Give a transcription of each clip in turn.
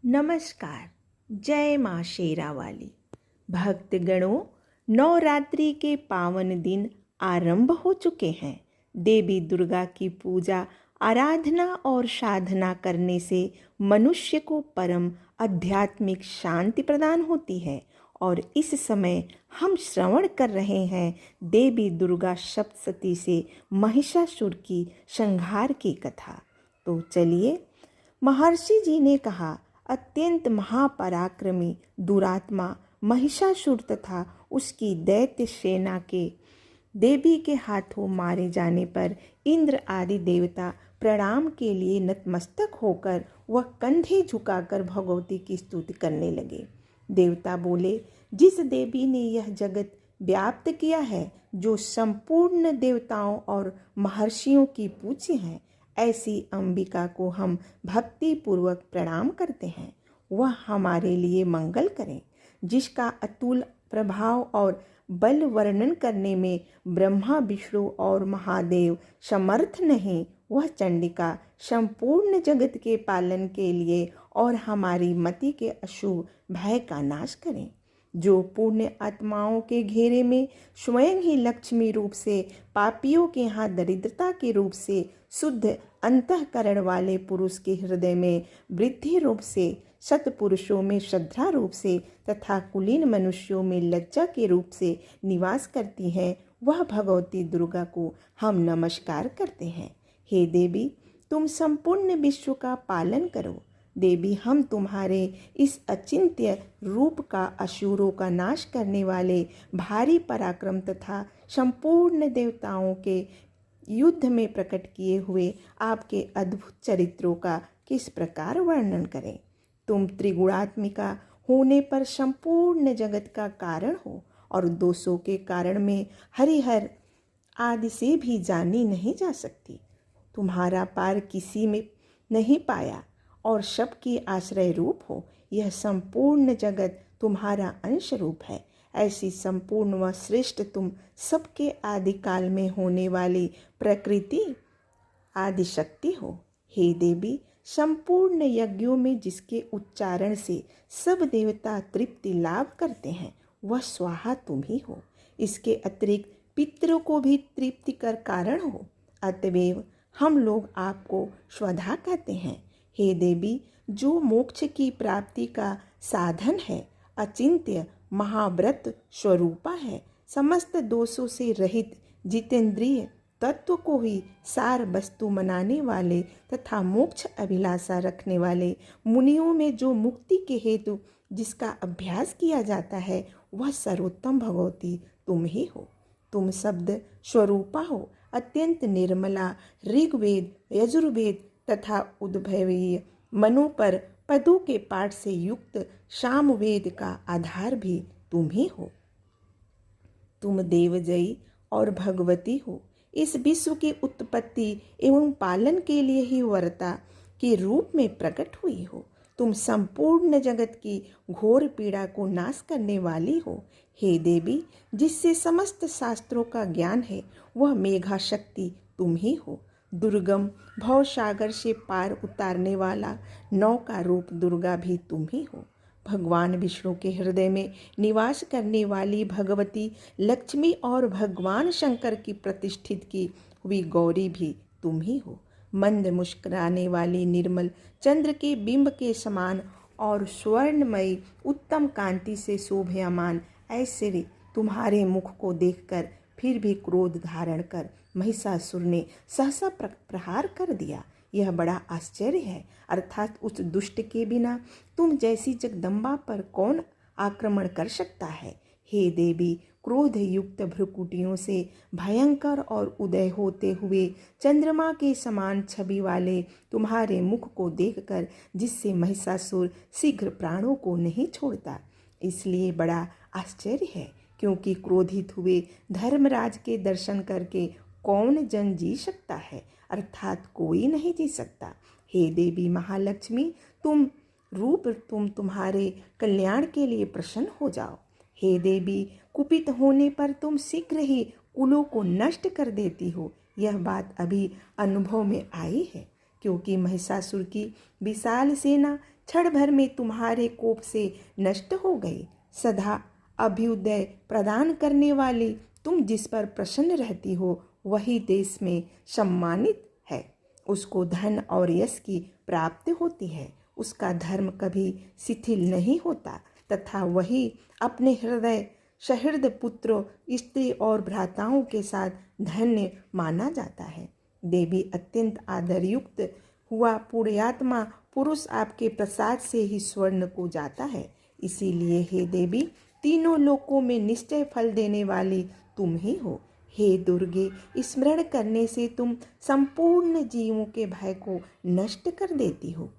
नमस्कार। जय माँ शेरावाली। भक्तगणों, नवरात्रि के पावन दिन आरंभ हो चुके हैं। देवी दुर्गा की पूजा, आराधना और साधना करने से मनुष्य को परम आध्यात्मिक शांति प्रदान होती है। और इस समय हम श्रवण कर रहे हैं देवी दुर्गा सप्तशती से महिषासुर की संहार की कथा। तो चलिए, महर्षि जी ने कहा, अत्यंत महापराक्रमी दुरात्मा महिषासुर तथा उसकी दैत्य सेना के देवी के हाथों मारे जाने पर इंद्र आदि देवता प्रणाम के लिए नतमस्तक होकर वह कंधे झुकाकर भगवती की स्तुति करने लगे। देवता बोले, जिस देवी ने यह जगत व्याप्त किया है, जो संपूर्ण देवताओं और महर्षियों की पूज्य है, ऐसी अंबिका को हम भक्ति पूर्वक प्रणाम करते हैं। वह हमारे लिए मंगल करें। जिसका अतुल प्रभाव और बल वर्णन करने में ब्रह्मा, विष्णु और महादेव समर्थ नहीं, वह चंडिका संपूर्ण जगत के पालन के लिए और हमारी मति के अशुभ भय का नाश करें। जो पुण्य आत्माओं के घेरे में स्वयं ही लक्ष्मी रूप से, पापियों के यहाँ दरिद्रता के रूप से, शुद्ध अंतःकरण वाले पुरुष के हृदय में वृद्धि रूप से, सत्पुरुषों में श्रद्धा रूप से तथा कुलीन मनुष्यों में लज्जा के रूप से निवास करती है, वह भगवती दुर्गा को हम नमस्कार करते हैं। हे देवी, तुम संपूर्ण विश्व का पालन करो। देवी, हम तुम्हारे इस अचिंत्य रूप का असुरों का नाश करने वाले भारी पराक्रम तथा संपूर्ण देवताओं के युद्ध में प्रकट किए हुए आपके अद्भुत चरित्रों का किस प्रकार वर्णन करें। तुम त्रिगुणात्मिका होने पर संपूर्ण जगत का कारण हो और दोषों के कारण में हरिहर आदि से भी जानी नहीं जा सकती। तुम्हारा पार किसी में नहीं पाया और सबकी आश्रय रूप हो। यह संपूर्ण जगत तुम्हारा अंश रूप है। ऐसी संपूर्ण व श्रेष्ठ तुम सबके आदि काल में होने वाली प्रकृति आदि शक्ति हो। हे देवी, संपूर्ण यज्ञों में जिसके उच्चारण से सब देवता तृप्ति लाभ करते हैं, वह स्वाहा तुम ही हो। इसके अतिरिक्त पितरों को भी तृप्ति कर कारण हो। अतएव हम लोग आपको स्वधा कहते हैं। हे देवी, जो मोक्ष की प्राप्ति का साधन है, अचिंत्य महाव्रत स्वरूपा है, समस्त दोषों से रहित जितेंद्रिय तत्व को ही सार वस्तु मनाने वाले तथा मोक्ष अभिलाषा रखने वाले मुनियों में जो मुक्ति के हेतु जिसका अभ्यास किया जाता है, वह सर्वोत्तम भगवती तुम ही हो। तुम शब्द स्वरूपा हो, अत्यंत निर्मला। ऋग्वेद, यजुर्वेद तथा उद्भवीय मनु पर पदों के पाठ से युक्त सामवेद का आधार भी तुम ही हो। तुम देवजयी और भगवती हो। इस विश्व की उत्पत्ति एवं पालन के लिए ही वर्ता के रूप में प्रकट हुई हो। तुम संपूर्ण जगत की घोर पीड़ा को नाश करने वाली हो। हे देवी, जिससे समस्त शास्त्रों का ज्ञान है, वह मेघा शक्ति तुम ही हो। दुर्गम भवसागर से पार उतारने वाला नौका रूप दुर्गा भी तुम ही हो। भगवान विष्णु के हृदय में निवास करने वाली भगवती लक्ष्मी और भगवान शंकर की प्रतिष्ठित की हुई गौरी भी तुम ही हो। मंद मुस्कुराने वाली निर्मल चंद्र के बिंब के समान और स्वर्णमयी उत्तम कांति से शोभयामान ऐसे तुम्हारे मुख को देखकर फिर भी क्रोध धारण कर महिषासुर ने सहसा प्रहार कर दिया। यह बड़ा आश्चर्य है। अर्थात उस दुष्ट के बिना तुम जैसी जगदम्बा पर कौन आक्रमण कर सकता है। हे देवी, क्रोध युक्त भ्रुकुटियों से भयंकर और उदय होते हुए चंद्रमा के समान छवि वाले तुम्हारे मुख को देखकर जिससे महिषासुर शीघ्र प्राणों को नहीं छोड़ता, इसलिए बड़ा आश्चर्य है। क्योंकि क्रोधित हुए धर्मराज के दर्शन करके कौन जन जी सकता है, अर्थात कोई नहीं जी सकता। हे देवी महालक्ष्मी, तुम तुम्हारे कल्याण के लिए प्रसन्न हो जाओ। हे देवी, कुपित होने पर तुम शीघ्र ही कुलों को नष्ट कर देती हो। यह बात अभी अनुभव में आई है, क्योंकि महिषासुर की विशाल सेना क्षण भर में तुम्हारे कोप से नष्ट हो गई। सदा अभ्युदय प्रदान करने वाली तुम जिस पर प्रसन्न रहती हो वही देश में सम्मानित है। उसको धन और यश की प्राप्ति होती है। उसका धर्म कभी शिथिल नहीं होता तथा वही अपने हृदय सहृद पुत्रों, स्त्री और भ्राताओं के साथ धन्य माना जाता है। देवी अत्यंत आदरयुक्त हुआ पुण्यात्मा पुरुष आपके प्रसाद से ही स्वर्ण को जाता है। इसीलिए हे देवी, तीनों लोकों में निश्चय फल देने वाली तुम ही हो। हे दुर्गे, स्मरण करने से तुम संपूर्ण जीवों के भय को नष्ट कर देती हो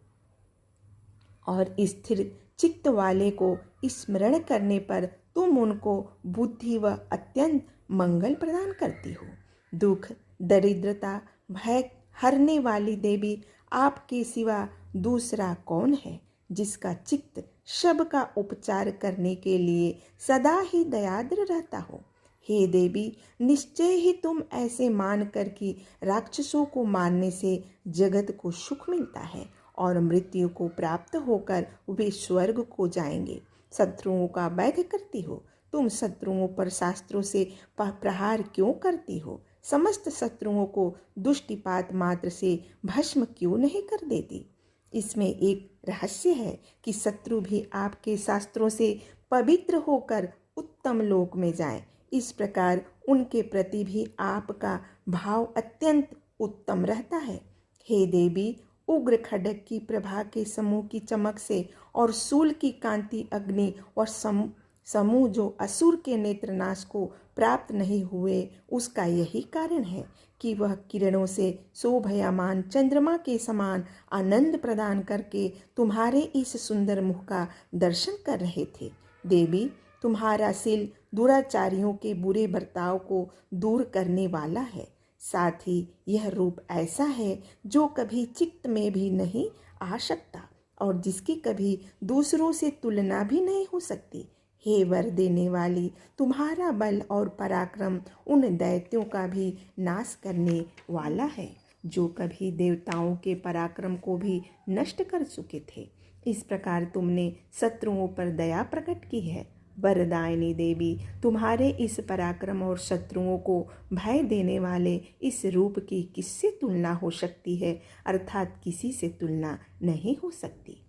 और स्थिर चित्त वाले को स्मरण करने पर तुम उनको बुद्धि व अत्यंत मंगल प्रदान करती हो। दुख, दरिद्रता, भय हरने वाली देवी, आपके सिवा दूसरा कौन है जिसका चित्त सब का उपचार करने के लिए सदा ही दयाद्र रहता हो। हे देवी, निश्चय ही तुम ऐसे मानकर कि राक्षसों को मारने से जगत को सुख मिलता है और मृत्यु को प्राप्त होकर वे स्वर्ग को जाएंगे, शत्रुओं का वध करती हो। तुम शत्रुओं पर शास्त्रों से प्रहार क्यों करती हो? समस्त शत्रुओं को दुष्टिपात मात्र से भस्म क्यों नहीं कर देती? इसमें एक रहस्य है कि शत्रु भी आपके शास्त्रों से पवित्र होकर उत्तम लोक में जाएं। इस प्रकार उनके प्रति भी आपका भाव अत्यंत उत्तम रहता है। हे देवी, उग्र खड्ग की प्रभा के समूह की चमक से और शूल की कांति अग्नि और समूह जो असुर के नेत्रनाश को प्राप्त नहीं हुए, उसका यही कारण है कि वह किरणों से शोभयामान चंद्रमा के समान आनंद प्रदान करके तुम्हारे इस सुंदर मुख का दर्शन कर रहे थे। देवी, तुम्हारा शील दुराचारियों के बुरे बर्ताव को दूर करने वाला है। साथ ही यह रूप ऐसा है जो कभी चित्त में भी नहीं आ सकता और जिसकी कभी दूसरों से तुलना भी नहीं हो सकती। हे वर देने वाली, तुम्हारा बल और पराक्रम उन दैत्यों का भी नाश करने वाला है जो कभी देवताओं के पराक्रम को भी नष्ट कर चुके थे। इस प्रकार तुमने शत्रुओं पर दया प्रकट की है। वरदायिनी देवी, तुम्हारे इस पराक्रम और शत्रुओं को भय देने वाले इस रूप की किससे तुलना हो सकती है, अर्थात किसी से तुलना नहीं हो सकती।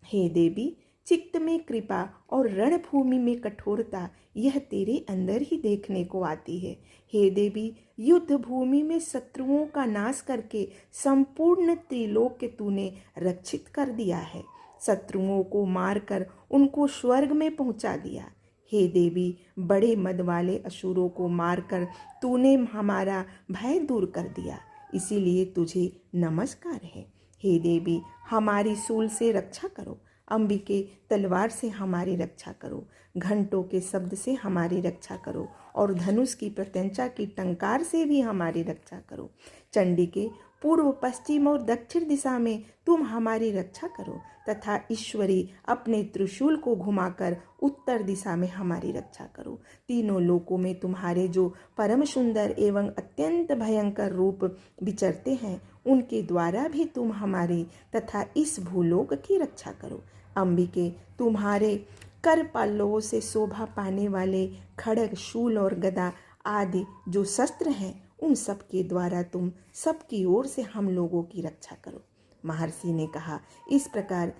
हे देवी, चित्त में कृपा और रणभूमि में कठोरता यह तेरे अंदर ही देखने को आती है। हे देवी, युद्ध भूमि में शत्रुओं का नाश करके संपूर्ण त्रिलोक तूने रक्षित कर दिया है। शत्रुओं को मारकर उनको स्वर्ग में पहुंचा दिया। हे देवी, बड़े मद वाले असुरों को मारकर तूने हमारा भय दूर कर दिया, इसीलिए तुझे नमस्कार है। हे देवी, हमारी सूल से रक्षा करो, अंबिके तलवार से हमारी रक्षा करो, घंटों के शब्द से हमारी रक्षा करो और धनुष की प्रत्यंचा की टंकार से भी हमारी रक्षा करो। चंडी के पूर्व, पश्चिम और दक्षिण दिशा में तुम हमारी रक्षा करो तथा ईश्वरी अपने त्रिशूल को घुमाकर उत्तर दिशा में हमारी रक्षा करो। तीनों लोकों में तुम्हारे जो परम सुंदर एवं अत्यंत भयंकर रूप विचरते हैं, उनके द्वारा भी तुम हमारी तथा इस भूलोक की रक्षा करो। अंबिके, तुम्हारे कर पल्लवों से शोभा पाने वाले खड्ग, शूल और गदा आदि जो शस्त्र हैं, उन सब के द्वारा तुम सबकी ओर से हम लोगों की रक्षा करो। महर्षि ने कहा। इस प्रकार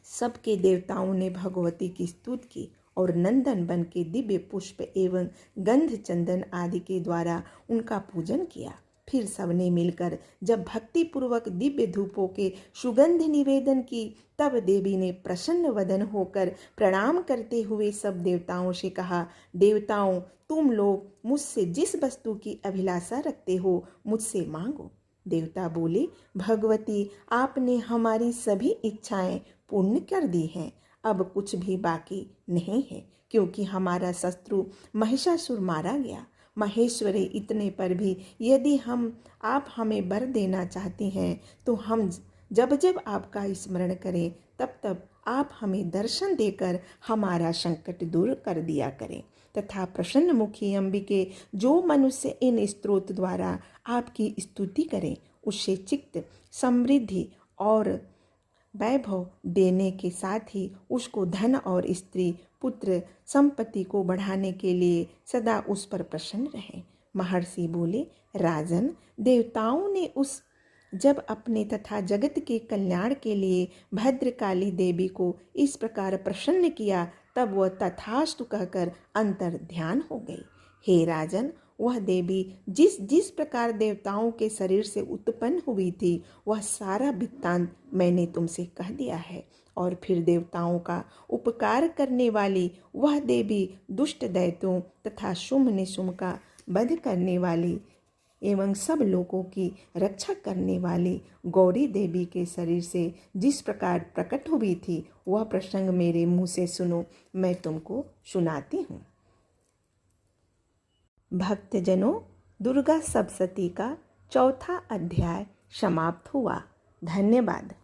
सबके देवताओं ने भगवती की स्तुति की और नंदन वन के दिव्य पुष्प एवं गंध चंदन आदि के द्वारा उनका पूजन किया। फिर सबने मिलकर जब भक्ति पूर्वक दिव्य धूपों के सुगंध निवेदन की, तब देवी ने प्रसन्न वदन होकर प्रणाम करते हुए सब देवताओं से कहा, देवताओं, तुम लोग मुझसे जिस वस्तु की अभिलाषा रखते हो मुझसे मांगो। देवता बोले, भगवती, आपने हमारी सभी इच्छाएं पूर्ण कर दी हैं। अब कुछ भी बाकी नहीं है, क्योंकि हमारा शत्रु महिषासुर मारा गया। महेश्वरी, इतने पर भी यदि आप हमें वर देना चाहती हैं तो हम जब जब आपका स्मरण करें तब तब आप हमें दर्शन देकर हमारा संकट दूर कर दिया करें तथा प्रसन्न मुखी अंबिके, जो मनुष्य इन स्तोत्र द्वारा आपकी स्तुति करें उससे चित्त समृद्धि और वैभव देने के साथ ही उसको धन और स्त्री पुत्र संपत्ति को बढ़ाने के लिए सदा उस पर प्रसन्न रहे। महर्षि बोले, राजन, देवताओं ने उस जब अपने तथा जगत के कल्याण के लिए भद्रकाली देवी को इस प्रकार प्रसन्न किया, तब वह तथास्तु कहकर अंतर ध्यान हो गई। हे राजन, वह देवी जिस जिस प्रकार देवताओं के शरीर से उत्पन्न हुई थी, वह सारा वृत्तांत मैंने तुमसे कह दिया है। और फिर देवताओं का उपकार करने वाली वह देवी दुष्ट दैत्यों तथा शुम्भ निशुम्भ का वध करने वाली एवं सब लोगों की रक्षा करने वाली गौरी देवी के शरीर से जिस प्रकार प्रकट हुई थी, वह प्रसंग मेरे मुँह से सुनो, मैं तुमको सुनाती हूँ। भक्तजनों, दुर्गा सप्तशती का 4था अध्याय समाप्त हुआ। धन्यवाद।